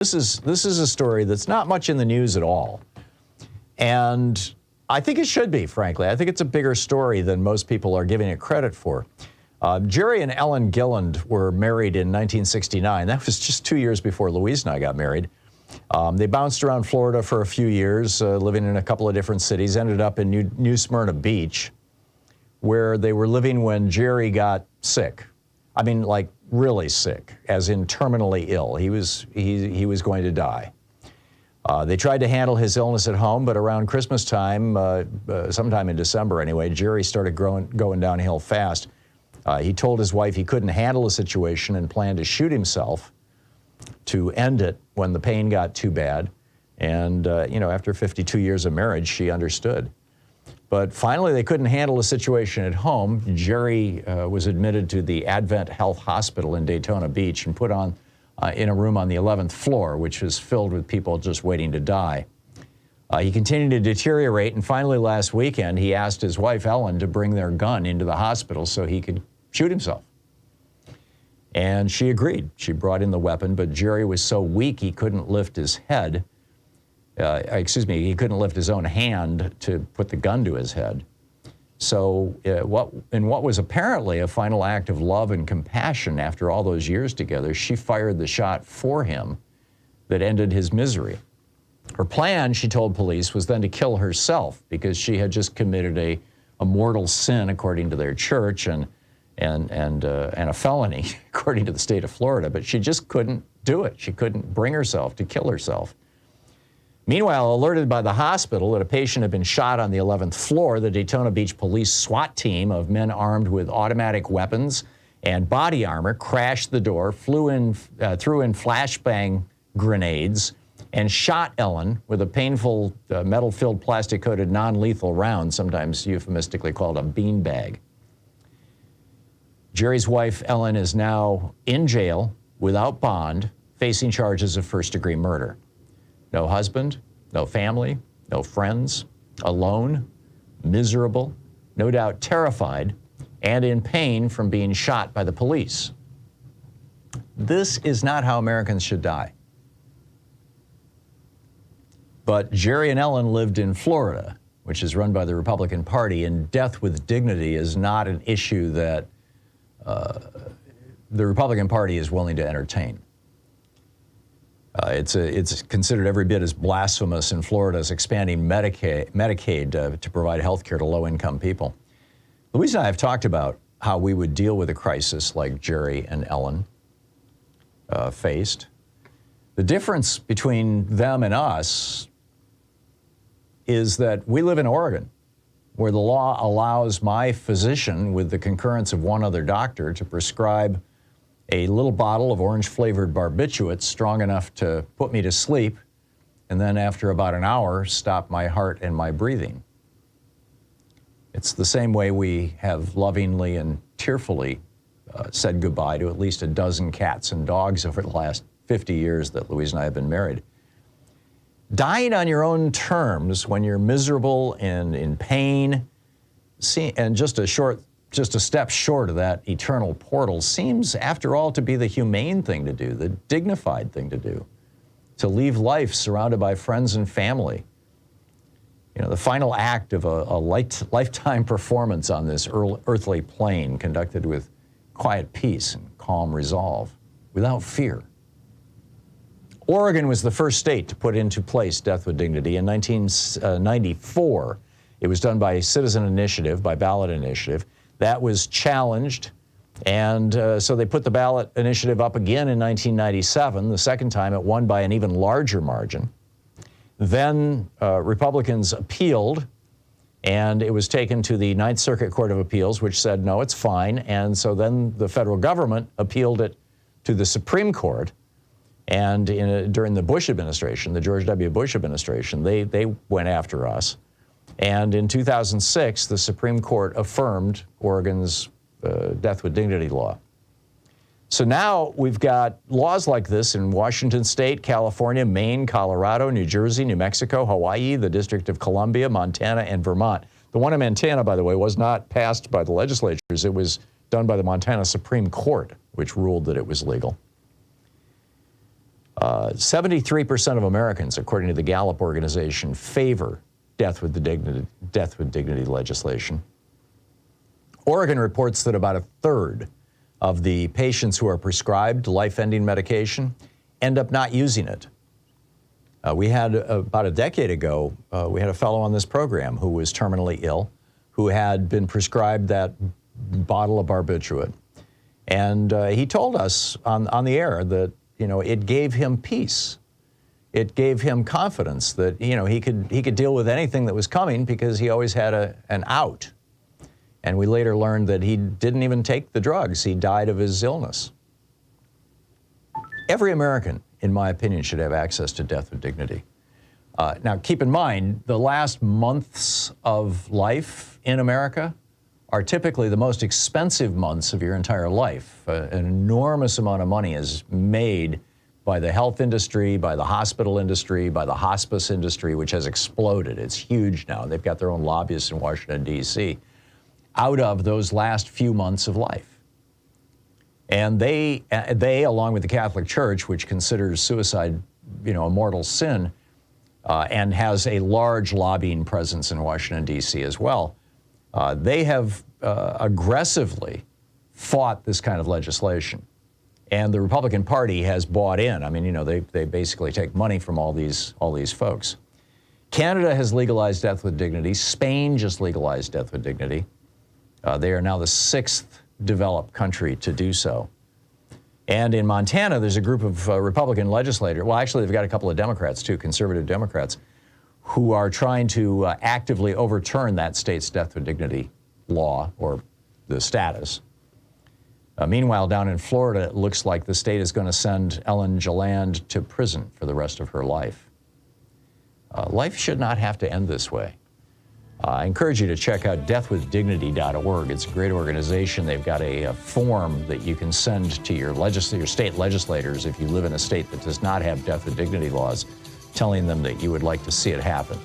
This is a story that's not much in the news at all. And I think it should be, frankly. I think it's a bigger story than most people are giving it credit for. Jerry and Ellen Gilland were married in 1969. That was just 2 years before Louise and I got married. They bounced around Florida for a few years, living in a couple of different cities, ended up in New Smyrna Beach, where they were living when Jerry got sick. I mean, like really sick, as in terminally ill. He was going to die. They tried to handle his illness at home, but around Christmas time, sometime in December anyway, Jerry started going downhill fast. He told his wife he couldn't handle the situation and planned to shoot himself to end it when the pain got too bad. And, after 52 years of marriage, she understood. But finally, they couldn't handle the situation at home. Jerry was admitted to the Advent Health Hospital in Daytona Beach and put on in a room on the 11th floor, which was filled with people just waiting to die. He continued to deteriorate, and finally last weekend, he asked his wife, Ellen, to bring their gun into the hospital so he could shoot himself. And she agreed. She brought in the weapon, but Jerry was so weak he couldn't lift his head. He couldn't lift his own hand to put the gun to his head. So in what was apparently a final act of love and compassion after all those years together, she fired the shot for him that ended his misery. Her plan, she told police, was then to kill herself because she had just committed a mortal sin according to their church and a felony according to the state of Florida, but she just couldn't do it. She couldn't bring herself to kill herself. Meanwhile, alerted by the hospital that a patient had been shot on the 11th floor, the Daytona Beach police SWAT team of men armed with automatic weapons and body armor crashed the door, threw in flashbang grenades, and shot Ellen with a painful metal-filled plastic-coated non-lethal round, sometimes euphemistically called a beanbag. Jerry's wife, Ellen, is now in jail without bond, facing charges of first-degree murder. No husband, no family, no friends, alone, miserable, no doubt terrified, and in pain from being shot by the police. This is not how Americans should die. But Jerry and Ellen lived in Florida, which is run by the Republican Party, and death with dignity is not an issue that the Republican Party is willing to entertain. It's considered every bit as blasphemous in Florida as expanding Medicaid to provide health care to low-income people. Louise and I have talked about how we would deal with a crisis like Jerry and Ellen faced. The difference between them and us is that we live in Oregon, where the law allows my physician, with the concurrence of one other doctor, to prescribe a little bottle of orange-flavored barbiturates strong enough to put me to sleep, and then after about an hour, stop my heart and my breathing. It's the same way we have lovingly and tearfully said goodbye to at least a dozen cats and dogs over the last 50 years that Louise and I have been married. Dying on your own terms when you're miserable and in pain, and just a step short of that eternal portal seems, after all, to be the humane thing to do, the dignified thing to do, to leave life surrounded by friends and family. You know, the final act of a lifetime performance on this earthly plane conducted with quiet peace and calm resolve, without fear. Oregon was the first state to put into place death with dignity. In 1994, it was done by citizen initiative, by ballot initiative. That was challenged, and so they put the ballot initiative up again in 1997. The second time, it won by an even larger margin. Then Republicans appealed, and it was taken to the Ninth Circuit Court of Appeals, which said, no, it's fine. And so then the federal government appealed it to the Supreme Court. And during the Bush administration, the George W. Bush administration, they went after us. And in 2006, the Supreme Court affirmed Oregon's death with dignity law. So now we've got laws like this in Washington State, California, Maine, Colorado, New Jersey, New Mexico, Hawaii, the District of Columbia, Montana, and Vermont. The one in Montana, by the way, was not passed by the legislatures. It was done by the Montana Supreme Court, which ruled that it was legal. 73% of Americans, according to the Gallup organization, favor death with dignity legislation. Oregon reports that about a third of the patients who are prescribed life-ending medication end up not using it. We had, about a decade ago, we had a fellow on this program who was terminally ill, who had been prescribed that bottle of barbiturate. And he told us on the air that, it gave him peace. It gave him confidence that, he could deal with anything that was coming because he always had an out. And we later learned that he didn't even take the drugs. He died of his illness. Every American, in my opinion, should have access to death with dignity. Now, keep in mind, the last months of life in America are typically the most expensive months of your entire life. An enormous amount of money is made by the health industry, by the hospital industry, by the hospice industry, which has exploded. It's huge now. They've got their own lobbyists in Washington, D.C., out of those last few months of life. And they, along with the Catholic Church, which considers suicide, a mortal sin, and has a large lobbying presence in Washington, D.C. as well, they have aggressively fought this kind of legislation. And the Republican Party has bought in. I mean, they basically take money from all these folks. Canada has legalized death with dignity. Spain just legalized death with dignity. They are now the 6th developed country to do so. And in Montana, there's a group of Republican legislators. Well, actually, they've got a couple of Democrats, too, conservative Democrats, who are trying to actively overturn that state's death with dignity law, or the status. Meanwhile, down in Florida, it looks like the state is going to send Ellen Gilland to prison for the rest of her life. Life should not have to end this way. I encourage you to check out deathwithdignity.org. It's a great organization. They've got a form that you can send to your state legislators if you live in a state that does not have death with dignity laws, telling them that you would like to see it happen.